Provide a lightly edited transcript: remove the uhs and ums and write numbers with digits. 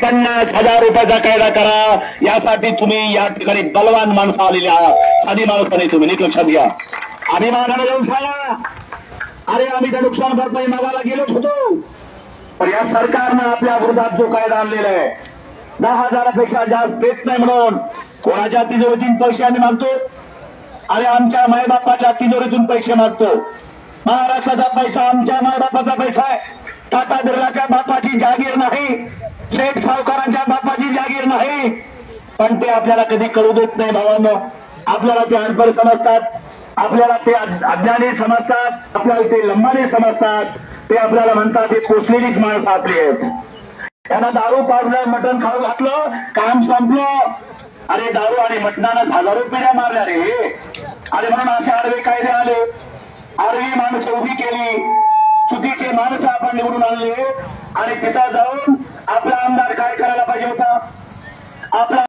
50,000 रुपयाचा कायदा करा, यासाठी तुम्ही या ठिकाणी बलवान माणसं आलेली आहात, साधी माणसं नाही तुम्ही, नीट लक्षात घ्या. आम्ही मागायला जाऊन सांगा, अरे आम्ही त्या नुकसान भरपाई मागायला गेलोच होतो, पण या सरकारनं आपल्या विरोधात जो कायदा आणलेला आहे 10,000पेक्षा जास्त देत नाही म्हणून कोणाच्या तिजोरीतून पैसे आम्ही मागतो? अरे आमच्या मायबापाच्या तिजोरीतून पैसे मागतो. महाराष्ट्राचा पैसा आमच्या मायबापाचा पैसा आहे. टाटा बिर्लाच्या बापाची जागीर नाही, शेठ सावकारांच्या बापाची जागीर नाही. पण ते आपल्याला कधी कळू देत नाही भावांनो. आपल्याला ते अनपढ समजतात, आपल्याला ते अज्ञानी समजतात, आपल्याला ते लंबाने समजतात. ते आपल्याला म्हणतात ते पोचलेलीच माणसं आपली आहेत. त्यांना दारू पाजलं, मटण खाऊ घातलं, काम संपलं. अरे दारू आणि मटणानं हजारो पिढ्या मारल्या रे. अरे म्हणून असे आडवे कायदे आले, आडवी माणसं उभी केली, चुकीचे माणसं आपण निवडून आणले आणि तिथं जाऊन आपला आमदार काय करायला पाहिजे होता? आपला